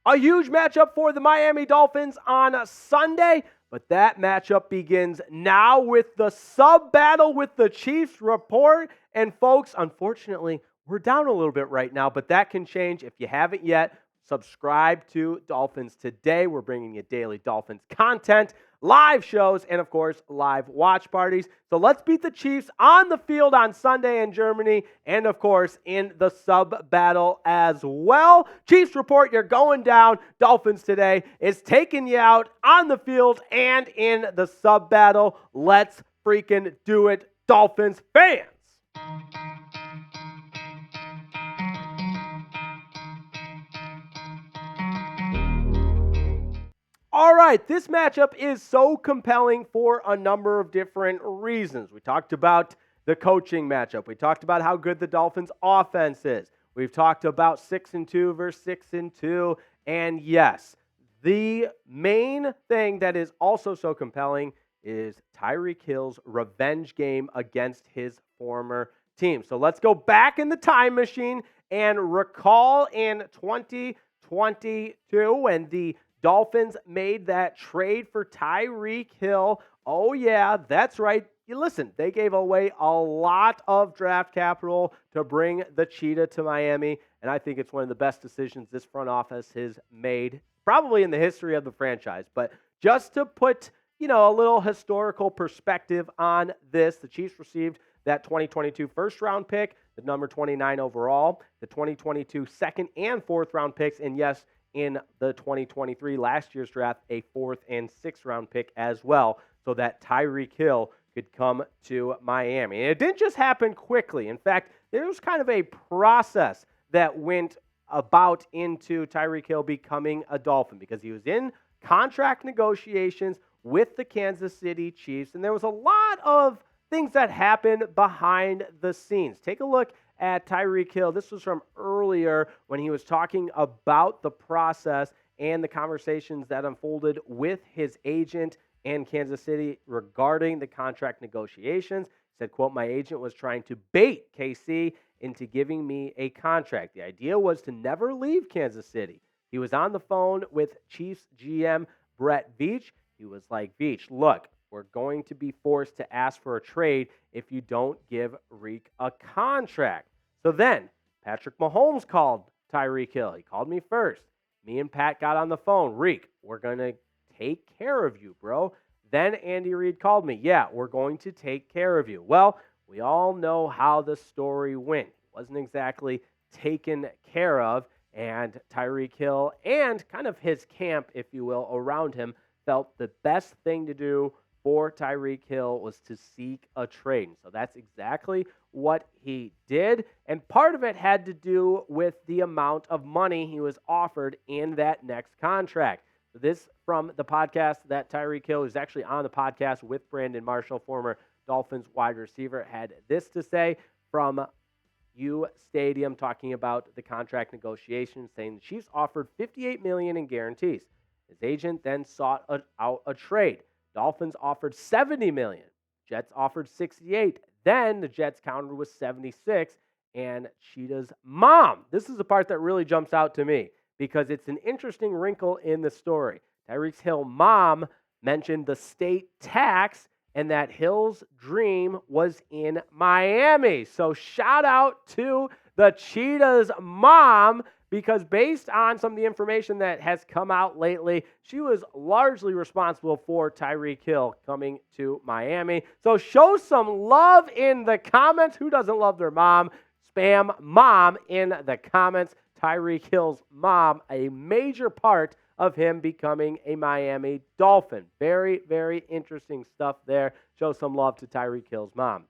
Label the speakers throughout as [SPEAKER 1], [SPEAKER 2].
[SPEAKER 1] A huge matchup for the Miami Dolphins on Sunday, but that matchup begins now with the sub-battle with the Chiefs report. And folks, unfortunately, we're down a little bit right now, but that can change. If you haven't yet, subscribe to Dolphins Today. We're bringing you daily Dolphins content, live shows, and of course, live watch parties. So let's beat the Chiefs on the field on Sunday in Germany, and of course, in the sub-battle as well. Chiefs report, you're going down. Dolphins Today is taking you out on the field and in the sub-battle. Let's freaking do it, Dolphins fans. All right, this matchup is so compelling for a number of different reasons. We talked about the coaching matchup. We talked about how good the Dolphins' offense is. We've talked about 6-2 versus 6-2. And yes, the main thing that is also so compelling is Tyreek Hill's revenge game against his former team. So let's go back in the time machine and recall in 2022 when the Dolphins made that trade for Tyreek Hill. Oh, yeah, that's right. Listen, they gave away a lot of draft capital to bring the Cheetah to Miami, and I think it's one of the best decisions this front office has made, probably in the history of the franchise. But just to put, a little historical perspective on this, the Chiefs received that 2022 first-round pick, the number 29 overall, the 2022 second and fourth-round picks, and yes, in the 2023 last year's draft, a fourth and sixth round pick as well, so that Tyreek Hill could come to Miami. And it didn't just happen quickly. In fact, there was kind of a process that went about into Tyreek Hill becoming a Dolphin, because he was in contract negotiations with the Kansas City Chiefs, and there was a lot of things that happened behind the scenes. Take a look at Tyreek Hill. This was from earlier when he was talking about the process and the conversations that unfolded with his agent and Kansas City regarding the contract negotiations. He said, quote, "My agent was trying to bait KC into giving me a contract. The idea was to never leave Kansas City." He was on the phone with Chiefs GM Brett Veach. He was like, "Veach, look, we're going to be forced to ask for a trade if you don't give Reek a contract." So then, Patrick Mahomes called Tyreek Hill. He called me first. Me and Pat got on the phone. "Reek, we're going to take care of you, bro." Then Andy Reid called me. "Yeah, we're going to take care of you." Well, we all know how the story went. It wasn't exactly taken care of, and Tyreek Hill and kind of his camp, if you will, around him felt the best thing to do for Tyreek Hill was to seek a trade. So that's exactly what he did. And part of it had to do with the amount of money he was offered in that next contract. So this from the podcast that Tyreek Hill, who's actually on the podcast with Brandon Marshall, former Dolphins wide receiver, had this to say from U Stadium, talking about the contract negotiations, saying the Chiefs offered $58 million in guarantees. His agent then sought out a trade. Dolphins offered $70 million. Jets offered $68. Then the Jets countered with $76. And Cheetah's mom. This is the part that really jumps out to me because it's an interesting wrinkle in the story. Tyreek Hill's mom mentioned the state tax and that Hill's dream was in Miami. So shout out to the Cheetah's mom, because based on some of the information that has come out lately, she was largely responsible for Tyreek Hill coming to Miami. So show some love in the comments. Who doesn't love their mom? Spam mom in the comments. Tyreek Hill's mom, a major part of him becoming a Miami Dolphin. Very, very interesting stuff there. Show some love to Tyreek Hill's mom.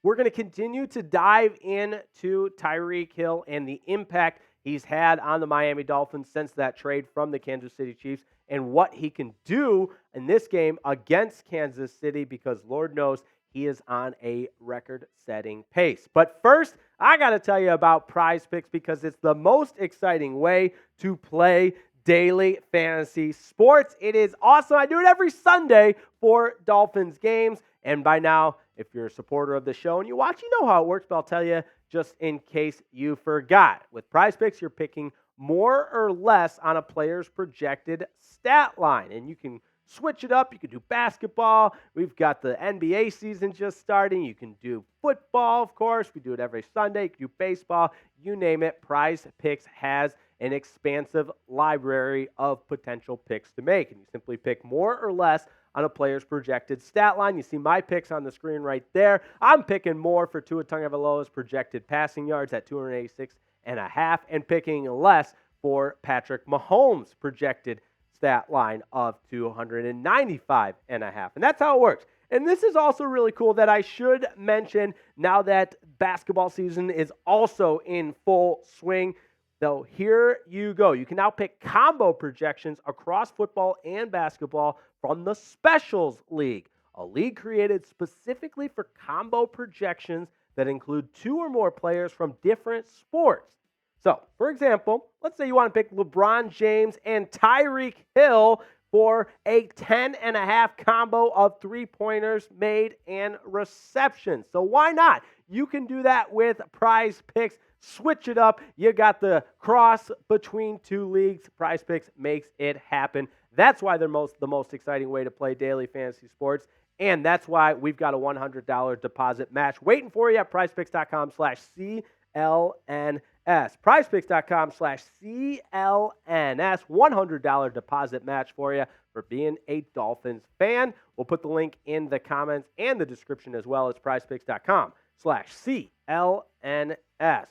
[SPEAKER 1] We're going to continue to dive into Tyreek Hill and the impact he's had on the Miami Dolphins since that trade from the Kansas City Chiefs and what he can do in this game against Kansas City, because Lord knows he is on a record-setting pace. But first, I got to tell you about Prize Picks, because it's the most exciting way to play daily fantasy sports. It is awesome. I do it every Sunday for Dolphins games. And by now, if you're a supporter of the show and you watch, you know how it works, but I'll tell you just in case you forgot. With Prize Picks, you're picking more or less on a player's projected stat line. And you can switch it up. You can do basketball. We've got the NBA season just starting. You can do football, of course. We do it every Sunday. You can do baseball. You name it. Prize Picks has an expansive library of potential picks to make. And you simply pick more or less on a player's projected stat line. You see my picks on the screen right there. I'm picking more for Tua Tagovailoa's projected passing yards at 286.5 and picking less for Patrick Mahomes' projected stat line of 295.5. And that's how it works. And this is also really cool that I should mention now that basketball season is also in full swing. So here you go. You can now pick combo projections across football and basketball from the Specials League, a league created specifically for combo projections that include two or more players from different sports. So, for example, let's say you want to pick LeBron James and Tyreek Hill for a 10.5 combo of three-pointers made and receptions. So why not? You can do that with Prize Picks. Switch it up. You got the cross between two leagues. Prize Picks makes it happen. That's why they're the most exciting way to play daily fantasy sports. And that's why we've got a $100 deposit match waiting for you at prizepicks.com/CLNS. prizepicks.com/CLNS. $100 deposit match for you for being a Dolphins fan. We'll put the link in the comments and the description as well as prizepicks.com/CLNS.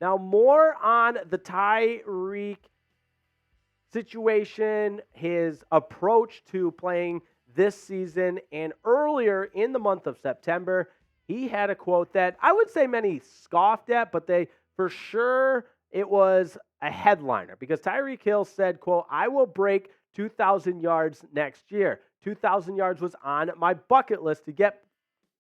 [SPEAKER 1] Now, more on the Tyreek situation, his approach to playing this season, and earlier in the month of September, he had a quote that I would say many scoffed at, but for sure it was a headliner because Tyreek Hill said, quote, "I will break 2,000 yards next year. 2,000 yards was on my bucket list to get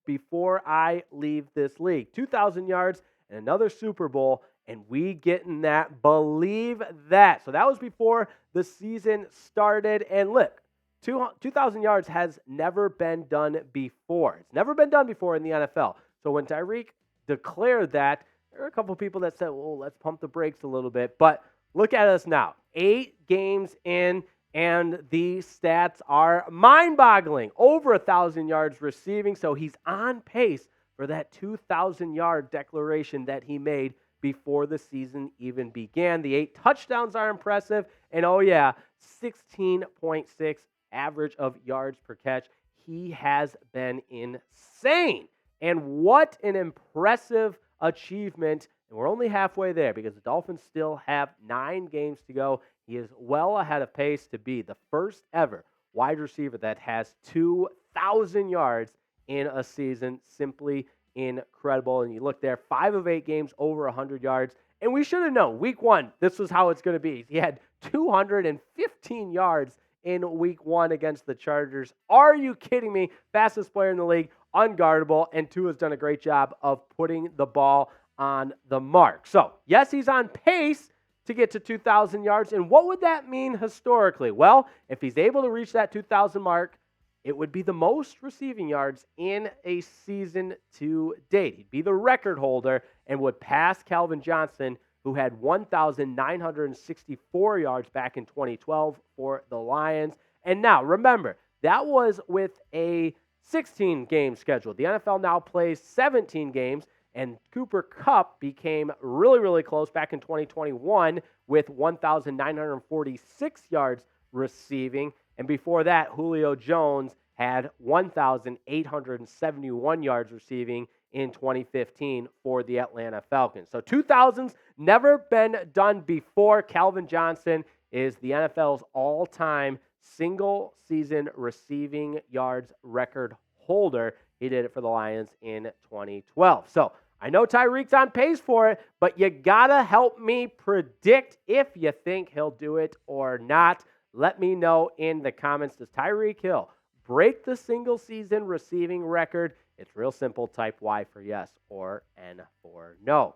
[SPEAKER 1] before I leave this league. 2,000 yards and another Super Bowl, and we getting that. Believe that." So that was before the season started. And look, 2,000 yards has never been done before. It's never been done before in the NFL. So when Tyreek declared that, there were a couple people that said, well, let's pump the brakes a little bit. But look at us now. 8 games in, and the stats are mind-boggling. Over 1,000 yards receiving, so he's on pace for that 2,000-yard declaration that he made before the season even began. The 8 touchdowns are impressive, and 16.6 average of yards per catch. He has been insane. And what an impressive achievement. And we're only halfway there because the Dolphins still have 9 games to go. He is well ahead of pace to be the first ever wide receiver that has 2,000 yards in a season. Simply incredible. And you look there, 5 of 8 games over 100 yards. And we should have known, week 1, this was how it's going to be. He had 215 yards in week 1 against the Chargers. Are you kidding me? Fastest player in the league, unguardable, and Tua's done a great job of putting the ball on the mark. So, yes, he's on pace to get to 2,000 yards. And what would that mean historically? Well, if he's able to reach that 2,000 mark, it would be the most receiving yards in a season to date. He'd be the record holder and would pass Calvin Johnson, who had 1,964 yards back in 2012 for the Lions. And now, remember, that was with a 16-game schedule. The NFL now plays 17 games, and Cooper Kupp became really, really close back in 2021 with 1,946 yards receiving. And before that, Julio Jones had 1,871 yards receiving in 2015 for the Atlanta Falcons. So 2,000's never been done before. Calvin Johnson is the NFL's all-time single-season receiving yards record holder. He did it for the Lions in 2012. So I know Tyreek's on pace for it, but you gotta help me predict if you think he'll do it or not. Let me know in the comments. Does Tyreek Hill break the single-season receiving record? It's real simple. Type Y for yes or N for no.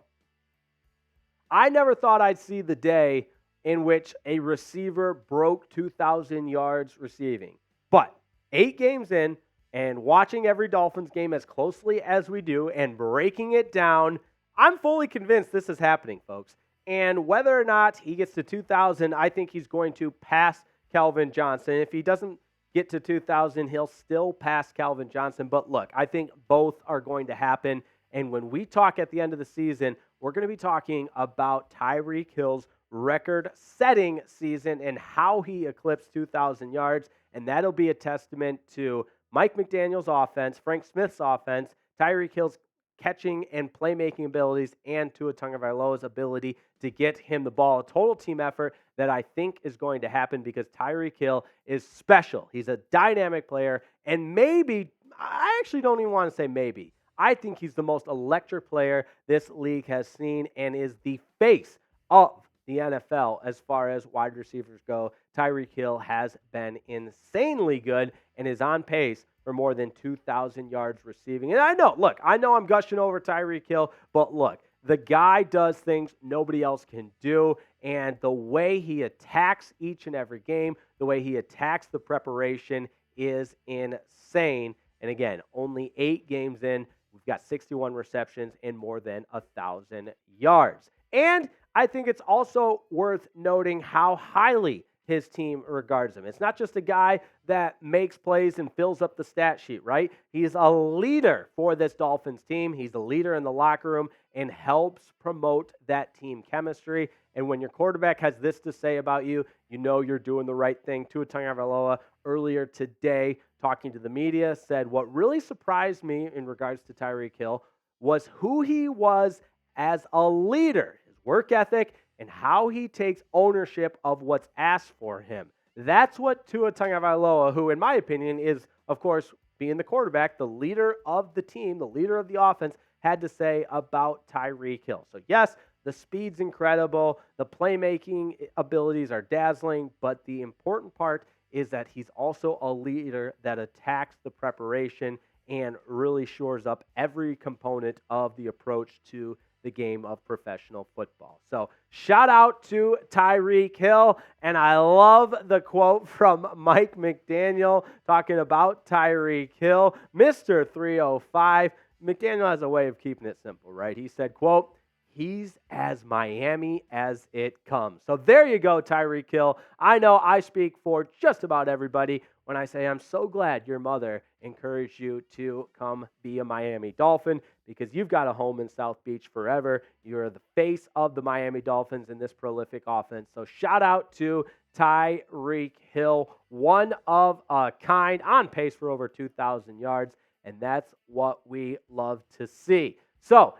[SPEAKER 1] I never thought I'd see the day in which a receiver broke 2,000 yards receiving. But 8 games in and watching every Dolphins game as closely as we do and breaking it down, I'm fully convinced this is happening, folks. And whether or not he gets to 2,000, I think he's going to pass Calvin Johnson. If he doesn't get to 2,000, he'll still pass Calvin Johnson. But look, I think both are going to happen. And when we talk at the end of the season, we're going to be talking about Tyreek Hill's record-setting season and how he eclipsed 2,000 yards. And that'll be a testament to Mike McDaniel's offense, Frank Smith's offense, Tyreek Hill's catching and playmaking abilities, and Tua Tagovailoa's ability to get him the ball. A total team effort that I think is going to happen because Tyreek Hill is special. He's a dynamic player, and maybe, I actually don't even want to say maybe, I think he's the most electric player this league has seen and is the face of the NFL as far as wide receivers go. Tyreek Hill has been insanely good and is on pace for more than 2,000 yards receiving. And I know I'm gushing over Tyreek Hill, but look, the guy does things nobody else can do, and the way he attacks each and every game, the way he attacks the preparation is insane. And again, only 8 games in, we've got 61 receptions and more than 1,000 yards. And I think it's also worth noting how highly his team regards him. It's not just a guy that makes plays and fills up the stat sheet, right? He's a leader for this Dolphins team. He's a leader in the locker room and helps promote that team chemistry. And when your quarterback has this to say about you, you know you're doing the right thing. Tua Tagovailoa earlier today, talking to the media, said what really surprised me in regards to Tyreek Hill was who he was as a leader, his work ethic, and how he takes ownership of what's asked for him. That's what Tua Tagovailoa, who in my opinion is, of course, being the quarterback, the leader of the team, the leader of the offense, had to say about Tyreek Hill. So yes, the speed's incredible, the playmaking abilities are dazzling, but the important part is that he's also a leader that attacks the preparation and really shores up every component of the approach to the game of professional football. So shout out to Tyreek Hill, and I love the quote from Mike McDaniel talking about Tyreek Hill, Mr. 305. McDaniel has a way of keeping it simple, right? He said, quote, "He's as Miami as it comes." So there you go, Tyreek Hill. I know I speak for just about everybody when I say I'm so glad your mother encouraged you to come be a Miami Dolphin because you've got a home in South Beach forever. You're the face of the Miami Dolphins in this prolific offense. So shout out to Tyreek Hill, one of a kind, on pace for over 2,000 yards, and that's what we love to see. So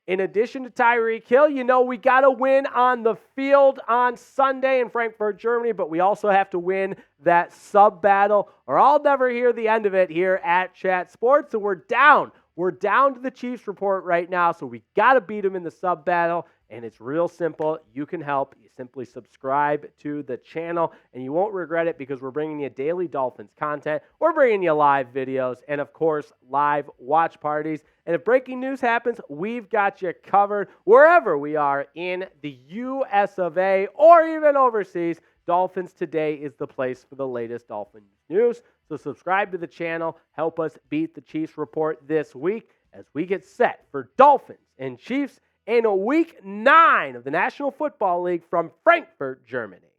[SPEAKER 1] in addition to Tyreek Hill, you know we got to win on the field on Sunday in Frankfurt, Germany, but we also have to win that sub battle, or I'll never hear the end of it here at Chat Sports. And we're down. We're down to the Chiefs report right now, so we got to beat them in the sub battle, and it's real simple. You can help. You simply subscribe to the channel, and you won't regret it because we're bringing you daily Dolphins content. We're bringing you live videos and, of course, live watch parties. And if breaking news happens, we've got you covered wherever we are in the US of A or even overseas. Dolphins Today is the place for the latest Dolphins news. So subscribe to the channel. Help us beat the Chiefs report this week as we get set for Dolphins and Chiefs in Week 9 of the National Football League from Frankfurt, Germany.